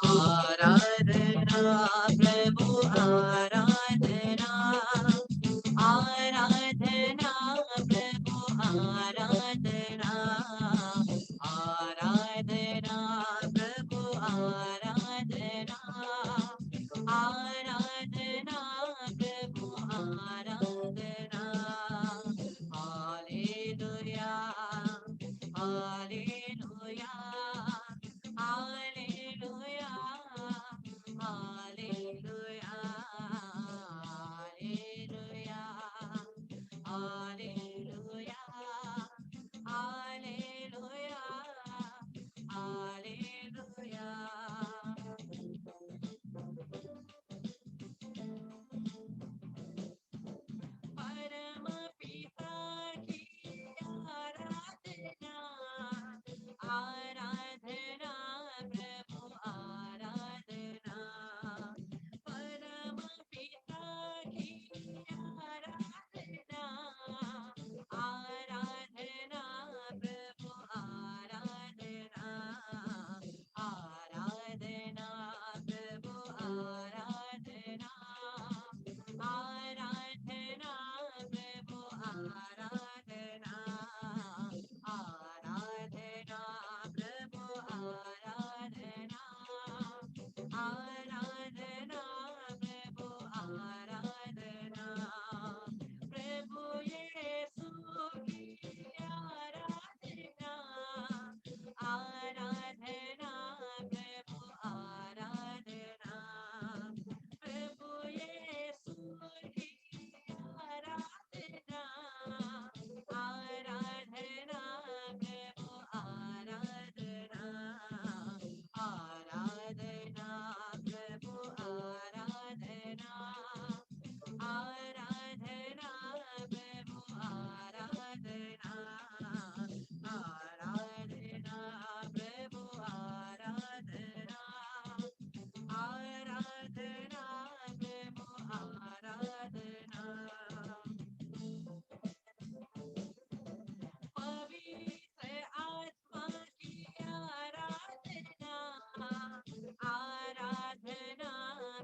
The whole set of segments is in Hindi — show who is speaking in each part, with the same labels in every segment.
Speaker 1: आराधना प्रभु आराधना आराधना प्रभु आराधना आराधना प्रभु आराधना आराधना प्रभु आराधना hallelujah hallelujah hallelujah hallelujah hallelujah hallelujah hallelujah hallelujah परम पिता की आराधना आराधना प्रभु आराधना परम पिता की आराधना आराधना प्रभु आराधना आराधना प्रभु आराधना आराधना प्रभु आराधना आराधना प्रभु आराधना आराधना प्रभु आराधना प्रभु यीशु की आराधना आराधना प्रभु आराधना प्रभु यीशु की आराधना आराधना प्रभु आराधना आराधना प्रभु आराधना आराधना प्रभु आराधना आराधना प्रभु आराधना आराधना प्रभु आराधना पवित्र आत्मा की आराधना आराधना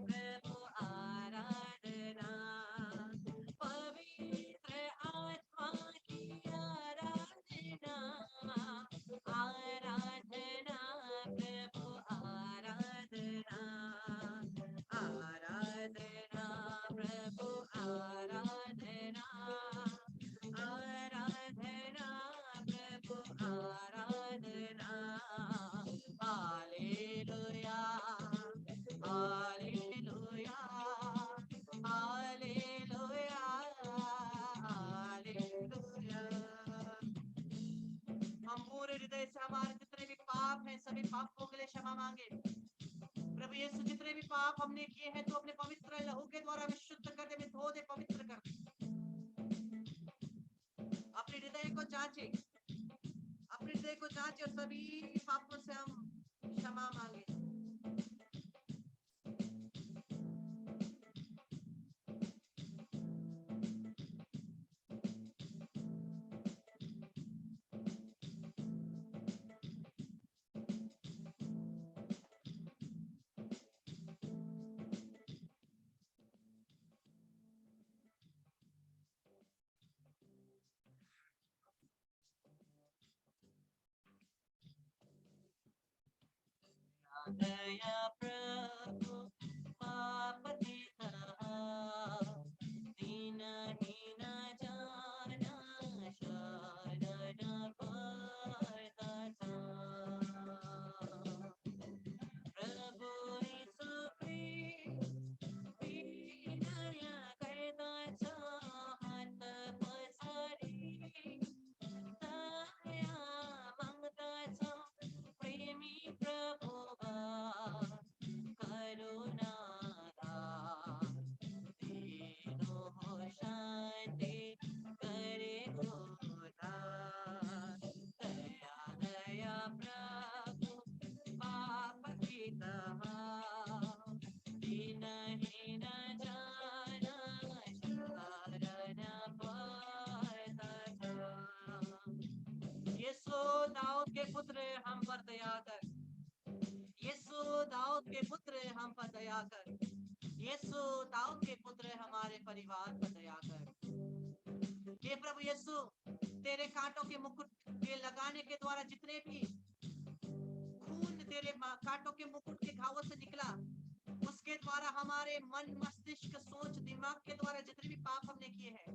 Speaker 1: प्रभु आराधना पवित्र आत्मा की आराधना आराधना प्रभु आराधना आराधना प्रभु आराधना आराधना प्रभु आराधना हालेलुया हालेलुया हालेलुया हालेलुया हम पूरे हृदय से हमारे जितने भी पाप हैं सभी पापों के लिए क्षमा मांगे प्रभु यीशु जितने भी पाप हमने किए हैं तो अपने पवित्र लहू के द्वारा हमें शुद्ध कर दे हमें धो दे पवित्र कर दे अपने हृदय को जांचे अपने हृदय को जांचे और सभी पापों से हम क्षमा मांगे दया प्रभु पाप पिता दीन हीन जाना शरण परदाता प्रभु यीशु विनय करता चाहत पसारी दया मागता प्रेमी प्रभु दाऊद के पुत्र हम पर दया कर। यीशु दाऊद के पुत्र हम पर दया कर। यीशु दाऊद के पुत्र हमारे परिवार पर दया कर। हे प्रभु यीशु, तेरे कांटों के मुकुट के लगाने के द्वारा जितने भी खून तेरे कांटों के मुकुट के घावों से निकला, उसके द्वारा हमारे मन, मस्तिष्क, सोच, दिमाग के द्वारा जितने भी पाप हमने किए हैं,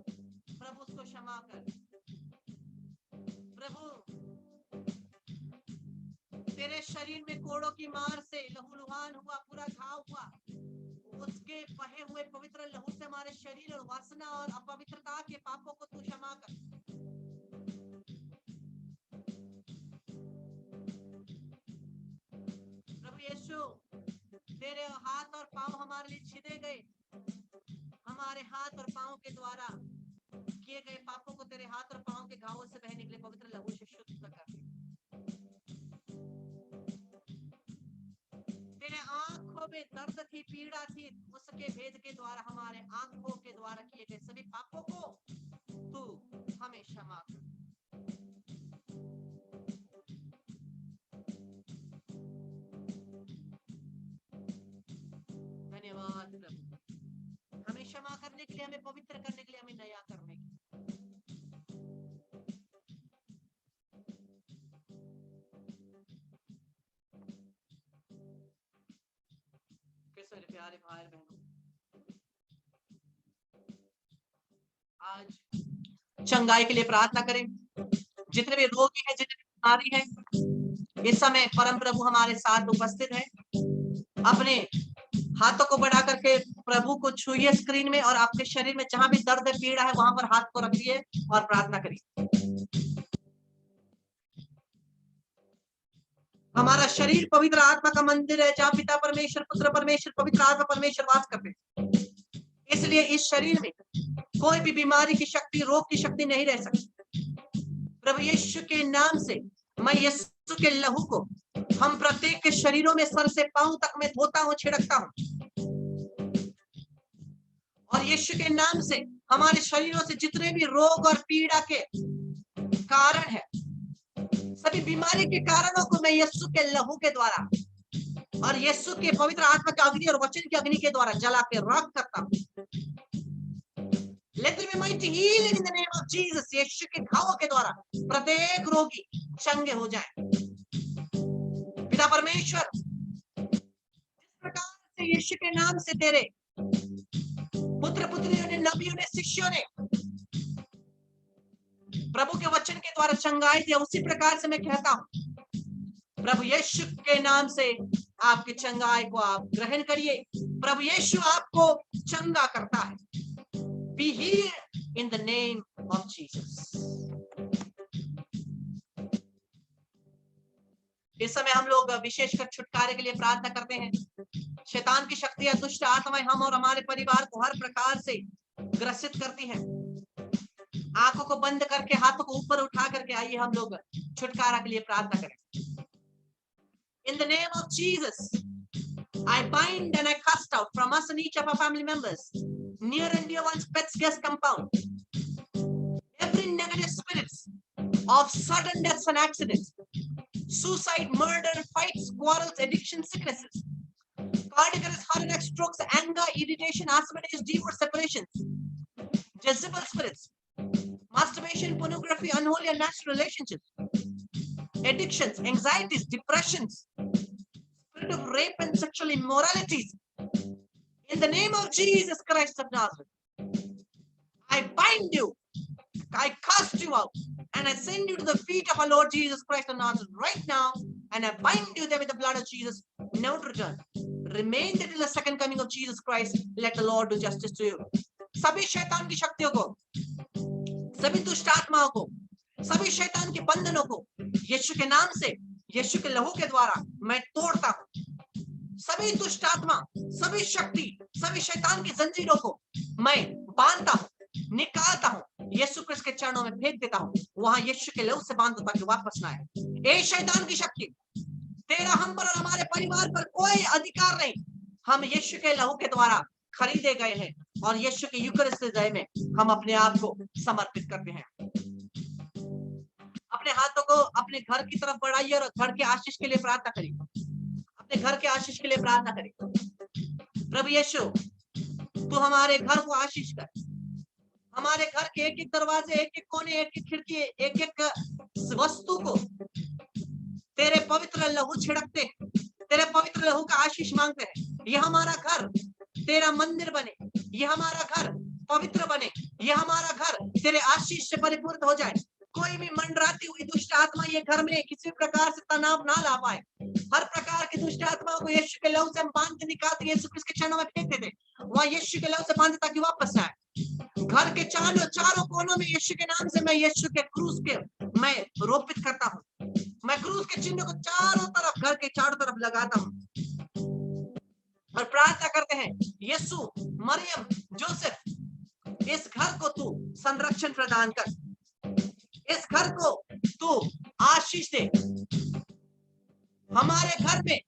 Speaker 1: प्रभु उसको क्षमा कर। प्रभु, तेरे शरीर में कोड़ों की मार से लहूलुहान हुआ, पूरा घाव हुआ, उसके बहे हुए पवित्र लहू से हमारे शरीर और वासना और अपवित्रता के पापों को तू क्षमा कर। प्रभु यीशु, तेरे हाथ और पांव हमारे लिए छिदे गए, हमारे हाथ और पांव के द्वारा किए गए पापों को तेरे हाथ और पांव के घावों से बह निकले पवित्र लहू से शुद्ध कर। तेरे आंखों में दर्द थी, पीड़ा थी, उसके भेद के द्वारा हमारे आंखों के द्वारा किए गए सभी पापों को तू हमें क्षमा कर। धन्यवाद प्रभु, हमें क्षमा करने के लिए, हमें पवित्र करने के लिए, हमें नया करने के लिए। मेरे प्यारे भाई बहनों, आज चंगाई के लिए प्रार्थना करें। जितने भी रोगी हैं, जितने भी बीमारी हैं, इस समय परम प्रभु हमारे साथ उपस्थित है। अपने हाथों को बढ़ा करके प्रभु को छुइए स्क्रीन में, और आपके शरीर में जहां भी दर्द पीड़ा है वहां पर हाथ को रखिए और प्रार्थना करिए। हमारा शरीर पवित्र आत्मा का मंदिर है, जहां पिता परमेश्वर, पुत्र परमेश्वर, पवित्र आत्मा परमेश्वर वास करते हैं। इसलिए इस शरीर में कोई भी बीमारी की शक्ति, रोग की शक्ति नहीं रह सकती। प्रभु यीशु के नाम से मैं यीशु के लहू को हम प्रत्येक के शरीरों में सर से पांव तक में धोता हूं, छिड़कता हूं, और यीशु के नाम से हमारे शरीरों से जितने भी रोग और पीड़ा के कारण है, सभी बीमारी के कारणों को मैं यीशु के लहू के द्वारा और यीशु के पवित्र आत्मा की अग्नि और वचन की अग्नि के द्वारा जला के राख करता हूं। Let there be mighty healing in the name of Jesus. यीशु के घावों के द्वारा प्रत्येक रोगी चंगे हो जाए। पिता परमेश्वर, जिस प्रकार से यीशु के नाम से तेरे पुत्र पुत्रियों ने, नबियों ने, शिष्यों ने प्रभु के वचन के द्वारा चंगाई दिया, उसी प्रकार से मैं कहता हूं, प्रभु यीशु के नाम से आपकी चंगाई को आप ग्रहण करिए। प्रभु यीशु आपको चंगा करता है। Be healed in the name of Jesus. इस समय हम लोग विशेषकर छुटकारे के लिए प्रार्थना करते हैं। शैतान की शक्तियां, दुष्ट आत्माएं हम और हमारे परिवार को हर प्रकार से ग्रसित करती हैं। आंखों को बंद करके, हाथों को ऊपर उठा करके आइए हम लोग छुटकारा के लिए प्रार्थना करें। In the name of Jesus, I bind and I cast out from us and each of our family members, near and dear ones, pets, guest compound, every negative spirits of sudden deaths and accidents, suicide, murder, fights, quarrels, addiction, sicknesses, cardiac arrest, heart attack, strokes, anger, irritation, asthmatis, divorce, separations, Jezebel spirits, masturbation, pornography, unholy and natural relationships, addictions, anxieties, depressions, spirit of rape and sexual immoralities. In the name of Jesus Christ of Nazareth, I bind you, I cast you out, and I send you to the feet of our Lord Jesus Christ of Nazareth right now, and I bind you there with the blood of Jesus, never to return. Remain there till the second coming of Jesus Christ. Let the Lord do justice to you. सभी शैतान की शक्तियों को, सभी दुष्ट आत्माओं को, सभी शैतान के बंधनों को यीशु के नाम से, यीशु के लहू के द्वारा मैं तोड़ता हूं। सभी दुष्ट आत्मा, सभी शक्ति, सभी शैतान की जंजीरों को मैं बांधता हूं, निकालता हूं, यीशु क्रिस्त के चरणों में फेंक देता हूं। वहां यीशु के लहू से बांध दो ताकि वापस ना आए। ए शैतान की शक्ति, तेरा हम पर और हमारे परिवार पर कोई अधिकार नहीं। हम यीशु के लहू के द्वारा खरीदे गए हैं और यीशु के यूकरिस्ट हृदय में हम अपने आप को समर्पित करते हैं। अपने हाथों को अपने घर की तरफ बढ़ाइए और घर के आशीष के लिए प्रार्थना करिए। अपने घर के आशीष के लिए प्रार्थना करिए। प्रभु यीशु, तू हमारे घर को आशीष कर। हमारे घर के एक एक दरवाजे, एक एक कोने, एक एक खिड़की, एक एक वस्तु को तेरे पवित्र लहू छिड़कते हैं, तेरे पवित्र लहू का आशीष मांगते हैं। यह हमारा घर तेरा मंदिर बने, यह हमारा घर पवित्र बने, यह हमारा घर तेरे आशीष से परिपूर्ण हो जाए। कोई भी मंडराती हुई दुष्ट आत्मा ये घर में किसी प्रकार से तनाव ना ला पाए। हर प्रकार की दुष्ट आत्माओं को यीशु के लहू से हम बांध के निकालते, यीशु क्रिस्त के चरणों में फेंक देते, वहां यीशु के लहू से बांधे ताकि वापस आए। घर के चारों कोनों में यीशु के नाम से मैं यीशु के क्रूस के मैं रोपित करता हूँ। मैं क्रूस के चिन्ह को चारों तरफ, घर के चारों तरफ लगाता हूँ और प्रार्थना करते हैं, यीशु, मरियम, जोसेफ, इस घर को तू संरक्षण प्रदान कर, इस घर को तू आशीष दे। हमारे घर में,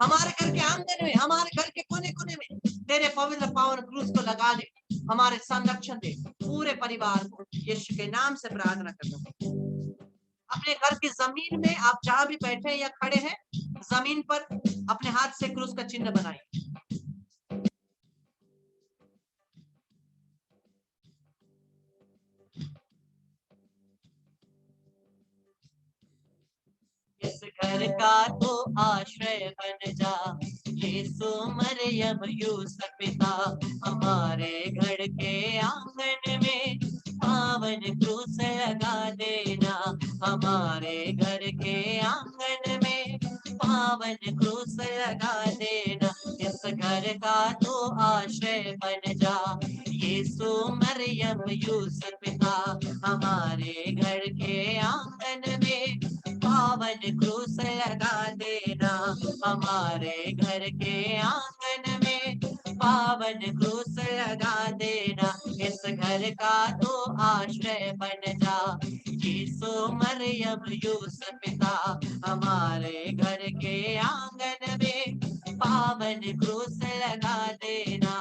Speaker 1: हमारे घर के आंगन में, हमारे घर के कोने कोने में तेरे पवित्र पावन क्रूस को लगा दे, हमारे संरक्षण दे, पूरे परिवार को यीशु के नाम से प्रार्थना करता हूँ। अपने घर की जमीन में आप जहां भी बैठे हैं या खड़े हैं, जमीन पर अपने हाथ से क्रूस का चिन्ह बनाइए। इस घर का तो आश्रय बन जा, यीशु मरियम यूसुफ पिता, हमारे घर के आंगन में पावन क्रूस लगा देना, हमारे घर के आंगन में पावन क्रूस लगा देना। इस घर का तो आश्रय बन जा, यीशु मरियम यूसुफ पिता, हमारे घर के आंगन में पावन क्रूस लगा देना, हमारे घर के आंगन में पावन क्रूस लगा देना। इस घर का तो आश्रय बन जा, यीशु मरियम यूसुफ पिता, हमारे घर के आंगन में पावन क्रूस लगा देना,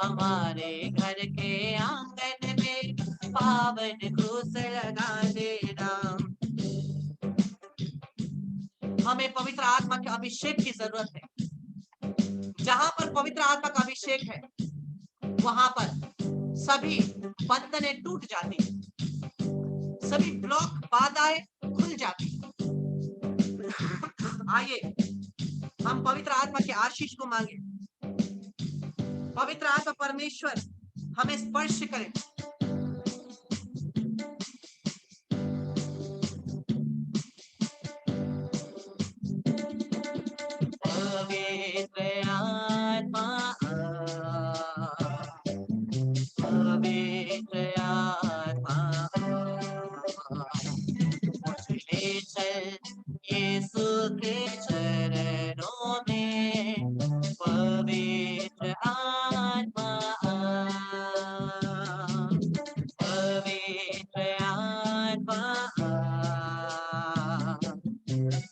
Speaker 1: हमारे घर के आंगन में पावन क्रूस लगा देना। हमें पवित्र आत्मा के अभिषेक की जरूरत है। जहां पर पवित्र आत्मा का अभिषेक है, वहां पर सभी बंधनें टूट जाती हैं, सभी ब्लॉक बाधाएं खुल जाती हैं। आइए हम पवित्र आत्मा के आशीष को मांगे। पवित्र आत्मा परमेश्वर हमें स्पर्श करे। पवित्र आत्मा, पवित्र आत्मा, ले चल यीशु के चरणों में। पवित्र आत्मा, पवित्र आत्मा,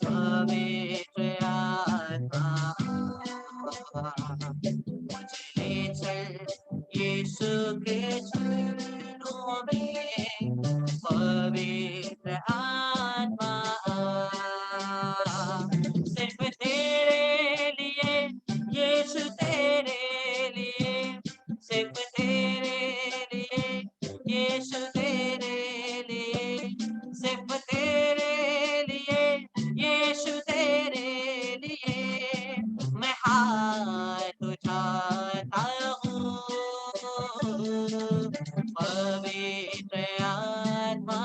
Speaker 1: पवित्र आत्मा, ले चल यीशु के चरणों में। पवित्र आत्मा, सिर्फ तेरे लिए यीशु, तेरे लिए, सिर्फ तेरे लिए यीशु, तेरे लिए, सिर्फ तेरे लिए यीशु, तेरे लिए मैं हाथ उठाता हूँ। पवित्र आत्मा,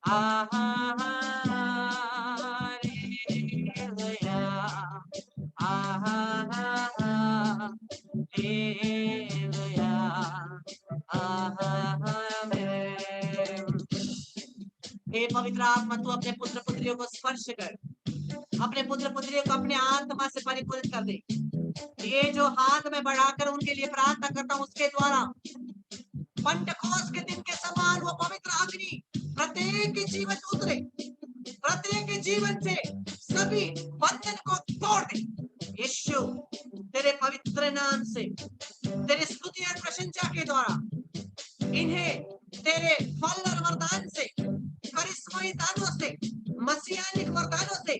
Speaker 1: हालेलुया, हालेलुया, आमेन। हे पवित्र आत्मा, तू अपने पुत्र पुत्रियों को स्पर्श कर, अपने पुत्र पुत्रियों को अपने आत्मा से परिपूरित कर दे। ये जो हाथ में बढ़ाकर उनके लिए प्रार्थना करता हूँ, उसके द्वारा पंटकोस के दिन के समान वो पवित्र अग्नि प्रत्येक के जीवन में उतरे, प्रत्येक के जीवन से सभी बंधन को तोड़ दे। यीशु, तेरे पवित्र नाम से, तेरी स्तुति और प्रशंसा के द्वारा इन्हें तेरे फल और वरदान से, करिश्माई दानों से, मसीहानिक वरदानों से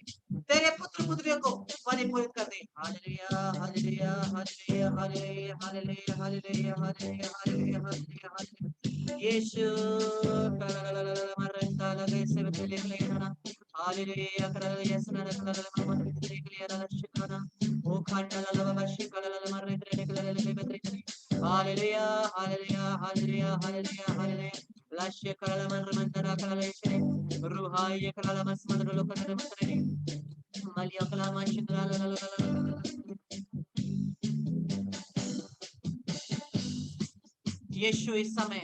Speaker 1: तेरे पुत्र पुत्रियों को परिपूरित कर दे। Hallelujah, hallelujah, hallelujah, hallelujah, hallelujah, hallelujah, hallelujah, hallelujah, hallelujah. Yeshu, मरता लगे से बदले लेना। हालेलुया, हालेलुया, सुना ना मन निकले ना शिकाना। ओ खंडला लवा शिकाला मर निकले बदले। Hallelujah, hallelujah, hallelujah, hallelujah, hallelujah. लाश्य कला मन मंदरा कला लेशे रूहाय कला मस मंदर लोकन मंदरे मलिया कला माशी कला ला ला ला ला। यीशु इस समय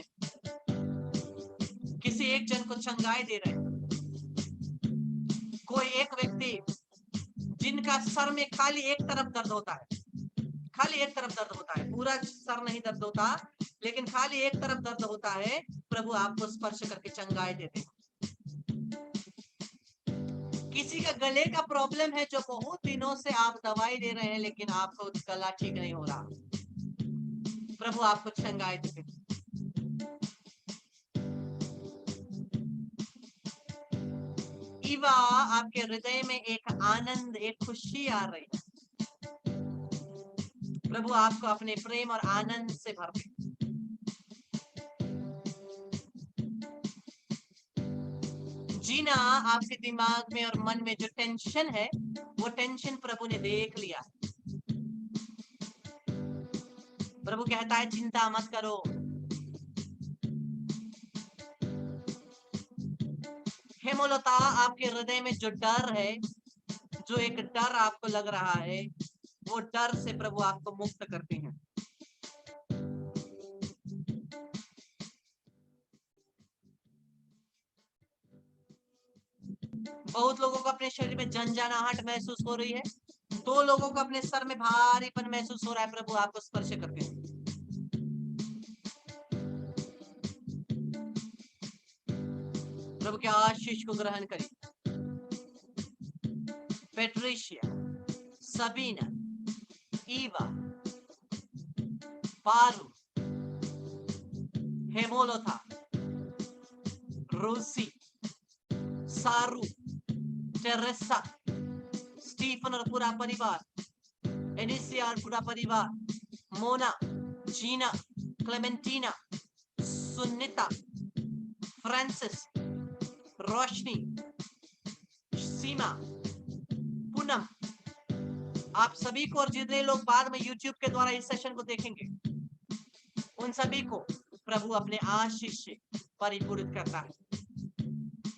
Speaker 1: किसी एक जन को चंगाई दे रहे हैं। कोई एक व्यक्ति जिनका सर में खाली एक तरफ दर्द होता है, खाली एक तरफ दर्द होता है, पूरा सर नहीं दर्द होता, लेकिन खाली एक तरफ दर्द होता है, प्रभु आपको स्पर्श करके चंगाई देते हैं। किसी का गले का प्रॉब्लम है, जो बहुत दिनों से आप दवाई दे रहे हैं, लेकिन आपको गला ठीक नहीं हो रहा, प्रभु आपको चंगाई देते हैं। ईवा, आपके हृदय में एक आनंद, एक खुशी आ रही है, प्रभु आपको अपने प्रेम और आनंद से भर दे। जीना, आपके दिमाग में और मन में जो टेंशन है, वो टेंशन प्रभु ने देख लिया। प्रभु कहता है चिंता मत करो। हेमोलता, आपके हृदय में जो डर है, जो एक डर आपको लग रहा है, वो डर से प्रभु आपको मुक्त करते हैं। बहुत लोगों को अपने शरीर में झंझनाहट महसूस हो रही है, 2 लोगों को अपने सर में भारीपन महसूस हो रहा है, प्रभु आपको स्पर्श करते हैं। प्रभु के आशीष को ग्रहण करें। पेट्रिशिया, सबीना, ईवा, पारू, हेमोलोथा, रूसी, सारू, टेरेसा, स्टीफन और पूरा परिवार, एनिसिया और पूरा परिवार, मोना, जीना, क्लेमेंटीना, सुनीता, फ्रांसिस, रोशनी, सीमा, पूनम, आप सभी को और जितने लोग बाद में YouTube के द्वारा इस सेशन को देखेंगे, उन सभी को प्रभु अपने आशीष से परिपूरित करता है।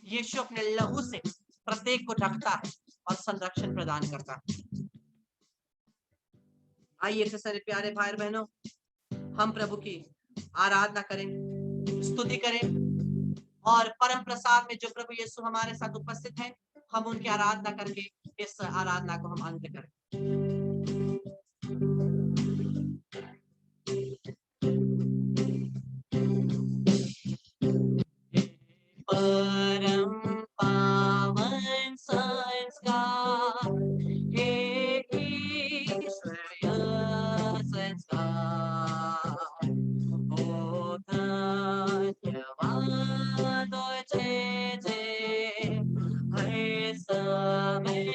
Speaker 1: यीशु अपने लहू से प्रत्येक को ढकता है और संरक्षण प्रदान करता है। आइए सारे प्यारे भाई बहनों, हम प्रभु की आराधना करें, स्तुति करें, और परम प्रसाद में जो प्रभु यीशु हमारे साथ उपस्थित है, हम उनकी आराधना करके इस आराधना को हम अंत करें। परम पावन संस्कार, हे ईश्वरीय संस्कार, ओ धन्यवाद तुझे हर समय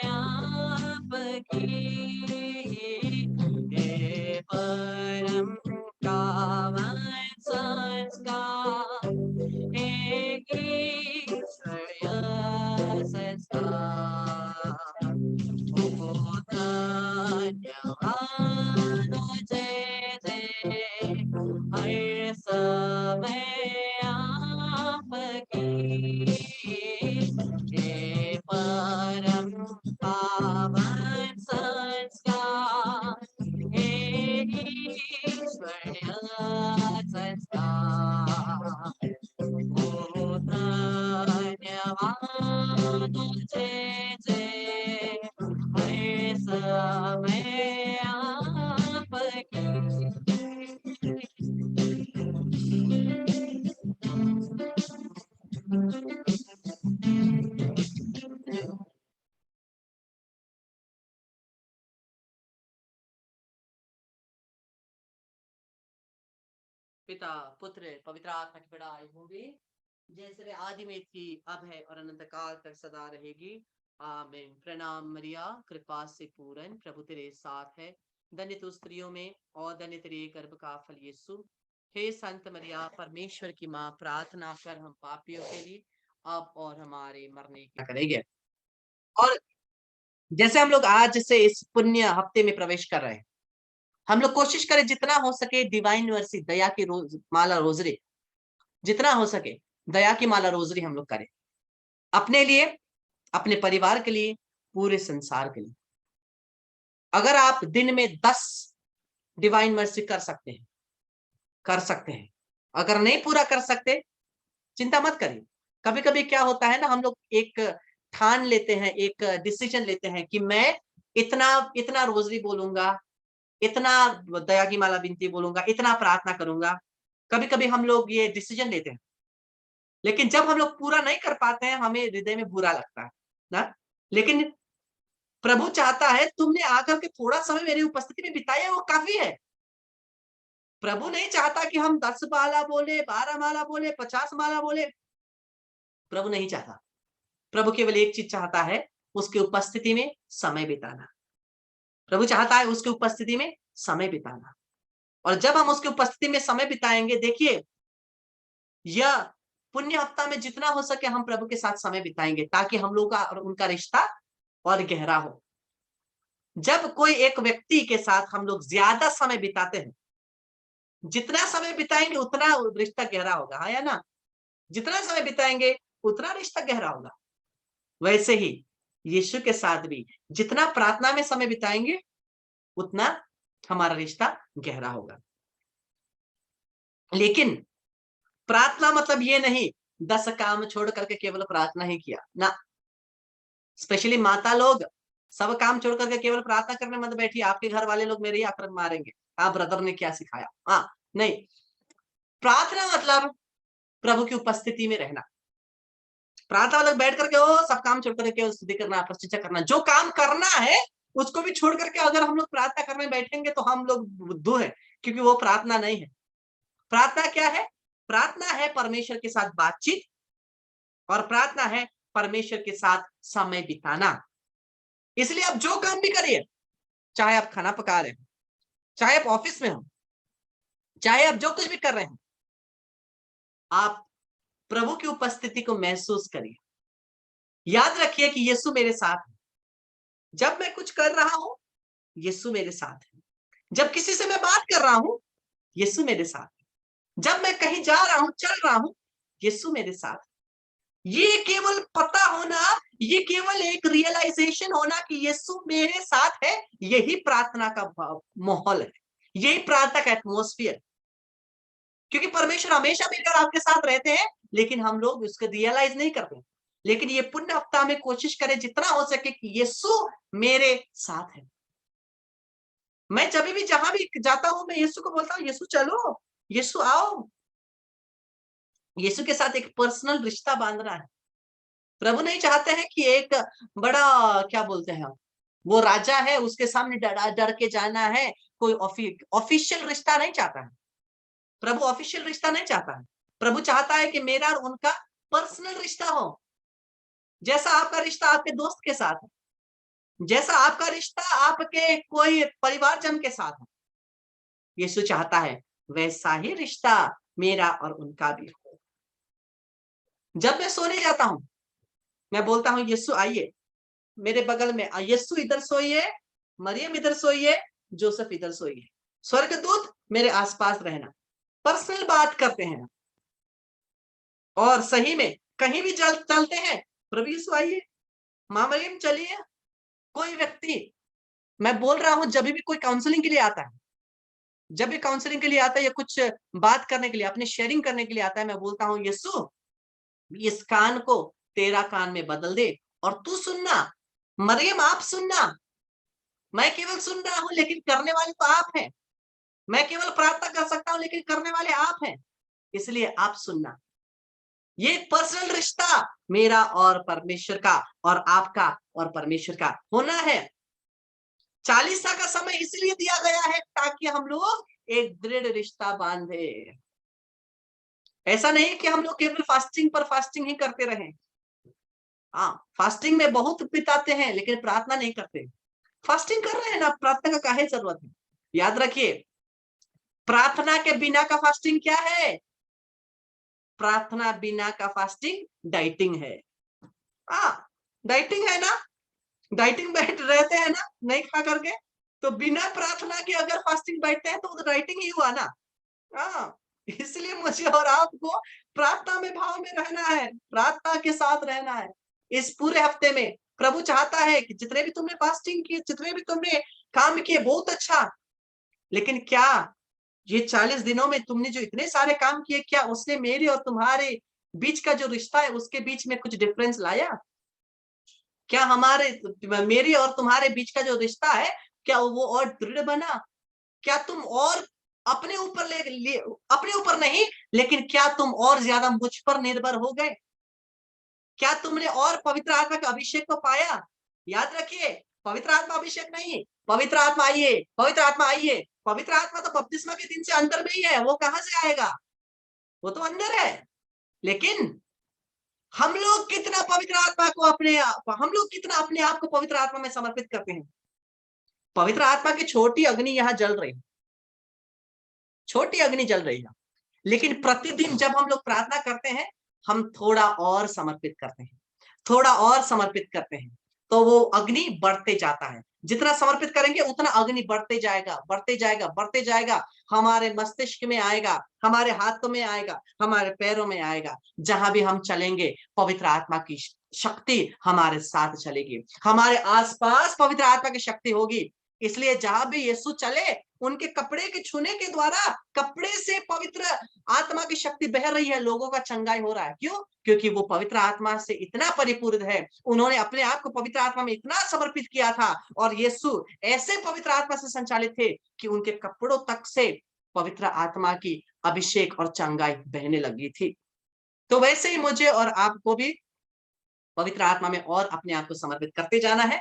Speaker 1: आपकी, हे परम पावन संस्कार, हे पिता पुत्र पवित्र आत्मा की बड़ाई होगी, जैसे आदि में थी, अब है और अनंत काल तक सदा रहेगी। आमीन। प्रणाम मरिया, कृपा से पूर्ण, प्रभु तेरे साथ है। धन्य तू स्त्रियों में और धन्य तेरे गर्भ का फल यीशु। हे संत मरिया, परमेश्वर की माँ, प्रार्थना कर हम पापियों के लिए, अब और हमारे मरने की करेंगे। और जैसे हम लोग आज से इस पुण्य हफ्ते में प्रवेश कर रहे हैं, हम लोग कोशिश करें जितना हो सके डिवाइन मर्सी, दया की माला रोजरी, जितना हो सके दया की माला रोजरी हम लोग करें, अपने लिए, अपने परिवार के लिए, पूरे संसार के लिए। अगर आप दिन में 10 डिवाइन मर्सी कर सकते हैं, कर सकते हैं। अगर नहीं पूरा कर सकते, चिंता मत करिए। कभी कभी क्या होता है ना, हम लोग एक ठान लेते हैं, एक डिसीजन लेते हैं कि मैं इतना इतना रोजरी बोलूंगा, इतना दया की माला विनती बोलूंगा, इतना प्रार्थना करूंगा। कभी कभी हम लोग ये डिसीजन लेते हैं, लेकिन जब हम लोग पूरा नहीं कर पाते हैं, हमें हृदय में बुरा लगता है ना। लेकिन प्रभु चाहता है तुमने आकर के थोड़ा समय मेरी उपस्थिति में बिताया, वो काफी है। प्रभु नहीं चाहता कि हम 10 माला बोले, 12 माला बोले, 50 माला बोले। प्रभु नहीं चाहता। प्रभु केवल एक चीज चाहता है, उसकी उपस्थिति में समय बिताना। प्रभु चाहता है उसकी उपस्थिति में समय बिताना। और जब हम उसकी उपस्थिति में समय बिताएंगे, देखिए, यह पुण्य हफ्ता में जितना हो सके हम प्रभु के साथ समय बिताएंगे, ताकि हम लोग का और उनका रिश्ता और गहरा हो। जब कोई एक व्यक्ति के साथ हम लोग ज्यादा समय बिताते हैं, जितना समय बिताएंगे उतना रिश्ता गहरा होगा, हाँ या ना। जितना समय बिताएंगे उतना रिश्ता गहरा होगा। वैसे ही यीशु के साथ भी जितना प्रार्थना में समय बिताएंगे उतना हमारा रिश्ता गहरा होगा। लेकिन प्रार्थना मतलब ये नहीं 10 काम छोड़ करके केवल प्रार्थना ही किया ना। स्पेशली माता लोग सब काम छोड़ करके केवल प्रार्थना करने मत बैठिए, आपके घर वाले लोग मेरे ही आक्रमण मारेंगे, हाँ ब्रदर ने क्या सिखाया। हाँ नहीं, प्रार्थना मतलब प्रभु की उपस्थिति में रहना। प्रार्थना वाले बैठ करके ओ सब काम छोड़ करके केवल स्तुति करना, प्रशंसा करना, जो काम करना है उसको भी छोड़ करके अगर हम लोग प्रार्थना करने बैठेंगे तो हम लोग बुद्धू हैं, क्योंकि वो प्रार्थना नहीं है। प्रार्थना क्या है? प्रार्थना है परमेश्वर के साथ बातचीत, और प्रार्थना है परमेश्वर के साथ समय बिताना। इसलिए आप जो काम भी करिए, चाहे आप खाना पका रहे हो, चाहे आप ऑफिस में हो, चाहे आप जो कुछ भी कर रहे हैं, आप प्रभु की उपस्थिति को महसूस करिए। याद रखिए कि यीशु मेरे साथ है। जब मैं कुछ कर रहा हूं, यीशु मेरे साथ है। जब किसी से मैं बात कर रहा हूं, यीशु मेरे साथ है। जब मैं कहीं जा रहा हूं, चल रहा हूं, यीशु मेरे साथ है। ये केवल पता होना, ये केवल एक रियलाइजेशन होना कि यीशु मेरे साथ है, यही प्रार्थना का माहौल है, यही प्रार्थना का एटमॉस्फेयर। क्योंकि परमेश्वर हमेशा मिलकर आपके साथ रहते हैं, लेकिन हम लोग उसको रियलाइज नहीं करते। लेकिन ये पुण्य हफ्ता में कोशिश करें जितना हो सके कि यीशु मेरे साथ है। मैं जब भी जहां भी जाता हूं, मैं यीशु को बोलता हूं, यीशु चलो, यीशु आओ। यीशु के साथ एक पर्सनल रिश्ता बांधना है। प्रभु नहीं चाहते हैं कि एक बड़ा, क्या बोलते हैं, वो राजा है उसके सामने डर के जाना है। कोई ऑफिशियल रिश्ता नहीं चाहता है। प्रभु ऑफिशियल रिश्ता नहीं चाहता है। प्रभु चाहता है कि मेरा और उनका पर्सनल रिश्ता हो। जैसा आपका रिश्ता आपके दोस्त के साथ है, जैसा आपका रिश्ता आपके कोई परिवारजन के साथ है, यीशु चाहता है वैसा ही रिश्ता मेरा और उनका भी हो। जब मैं सोने जाता हूं, मैं बोलता हूं यीशु आइए मेरे बगल में, यीशु इधर सोइए, मरियम इधर सोइए, जोसेफ इधर सोइए। स्वर्गदूत मेरे आसपास रहना। पर्सनल बात करते हैं। और सही में कहीं भी चलते हैं, प्रभु यीशु आइए, मां मरियम चलिए। कोई व्यक्ति, मैं बोल रहा हूं, जब भी कोई काउंसलिंग के लिए आता है, जब भी काउंसलिंग के लिए आता है या कुछ बात करने के लिए, अपने शेयरिंग करने के लिए आता है, मैं बोलता हूं यीशु इस कान को तेरा कान में बदल दे और तू सुनना। मरियम आप सुनना। मैं केवल सुन रहा हूं, लेकिन करने वाले तो आप हैं। मैं केवल प्रार्थना कर सकता हूं, लेकिन करने वाले आप हैं। इसलिए आप सुनना। ये पर्सनल रिश्ता मेरा और परमेश्वर का और आपका और परमेश्वर का होना है। 40 का समय इसलिए दिया गया है ताकि हम लोग एक दृढ़ रिश्ता बांधे। ऐसा नहीं कि हम लोग केवल फास्टिंग पर फास्टिंग ही करते रहें। हाँ, फास्टिंग में बहुत बिताते हैं लेकिन प्रार्थना नहीं करते। फास्टिंग कर रहे हैं ना, प्रार्थना का काहे जरूरत है? याद रखिए, प्रार्थना के बिना का फास्टिंग क्या है? प्रार्थना बिना का फास्टिंग डाइटिंग है। हाँ, डाइटिंग है ना, डाइटिंग बैठ रहते हैं ना नहीं खा करके, तो बिना प्रार्थना के अगर फास्टिंग बैठते हैं तो डाइटिंग ही हुआ ना। हाँ, इसलिए मुझे और आपको प्रार्थना में भाव में रहना है, प्रार्थना के साथ रहना है। इस पूरे हफ्ते में प्रभु चाहता है कि जितने भी तुमने फास्टिंग किए, जितने भी तुमने काम किए, बहुत अच्छा, लेकिन क्या ये 40 दिनों में तुमने जो इतने सारे काम किए, क्या उसने मेरे और तुम्हारे बीच का जो रिश्ता है उसके बीच में कुछ डिफरेंस लाया? क्या हमारे मेरे और तुम्हारे बीच का जो रिश्ता है क्या वो और दृढ़ बना? क्या तुम और अपने ऊपर अपने ऊपर नहीं, लेकिन क्या तुम और ज्यादा मुझ पर निर्भर हो गए? क्या तुमने और पवित्र आत्मा के अभिषेक को पाया? याद रखिए, पवित्र आत्मा अभिषेक नहीं, पवित्र आत्मा आइए, पवित्र आत्मा आइए। पवित्र आत्मा तो बपतिस्मा के दिन से अंदर में ही है, वो कहां से आएगा? वो तो अंदर है। लेकिन हम लोग कितना पवित्र आत्मा को हम लोग कितना अपने आप को पवित्र आत्मा में समर्पित करते हैं? पवित्र आत्मा की छोटी अग्नि यहाँ जल रही है, छोटी अग्नि जल रही है, लेकिन प्रतिदिन जब हम लोग प्रार्थना करते हैं, हम थोड़ा और समर्पित करते हैं, थोड़ा और समर्पित करते हैं, तो वो अग्नि बढ़ते जाता है। जितना समर्पित करेंगे उतना अग्नि बढ़ते जाएगा, बढ़ते जाएगा, बढ़ते जाएगा। हमारे मस्तिष्क में आएगा, हमारे हाथों में आएगा, हमारे पैरों में आएगा। जहां भी हम चलेंगे पवित्र आत्मा की शक्ति हमारे साथ चलेगी, हमारे आसपास पवित्र आत्मा की शक्ति होगी। इसलिए जहां भी यीशु चले, उनके कपड़े के छूने के द्वारा कपड़े से पवित्र आत्मा की शक्ति बह रही है, लोगों का चंगाई हो रहा है। क्यों? क्योंकि वो पवित्र आत्मा से इतना परिपूर्ण है, उन्होंने अपने आप को पवित्र आत्मा में इतना समर्पित किया था, और यीशु ऐसे पवित्र आत्मा से संचालित थे कि उनके कपड़ों तक से पवित्र आत्मा की अभिषेक और चंगाई बहने लगी थी। तो वैसे ही मुझे और आपको भी पवित्र आत्मा में और अपने आप को समर्पित करते जाना है।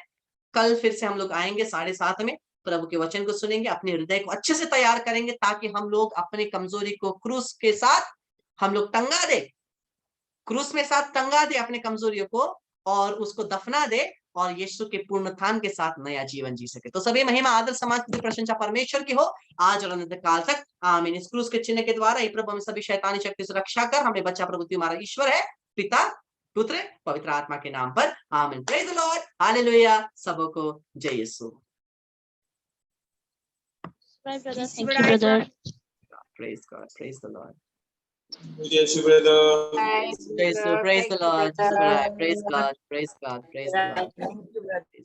Speaker 1: कल फिर से हम लोग आएंगे 7:30 में, प्रभु के वचन को सुनेंगे, अपने हृदय को अच्छे से तैयार करेंगे ताकि हम लोग अपने कमजोरी को क्रूस के साथ हम लोग टंगा दे, क्रूस में साथ टंगा दे अपने कमजोरियों को, और उसको दफना दे, और यीशु के पुनरुत्थान के साथ नया जीवन जी सके। तो सभी महिमा आदर समाज की प्रशंसा परमेश्वर की हो आज और अनंत काल तक, आमीन। इस क्रूस के चिन्ह के द्वारा हे प्रभु हमें सभी शैतानी शक्ति से रक्षा कर, हमें बच्चा प्रभु हमारा ईश्वर है, पिता पुत्र पवित्र आत्मा के नाम पर, आमीन। Praise the Lord, hallelujah. सबको जय यीशु।
Speaker 2: Right, brother. Thank you, brother.
Speaker 1: Praise God, praise the Lord.
Speaker 3: Yes, brother.
Speaker 1: Praise the Lord. Praise God, praise God, praise God.
Speaker 4: Thank you, brother.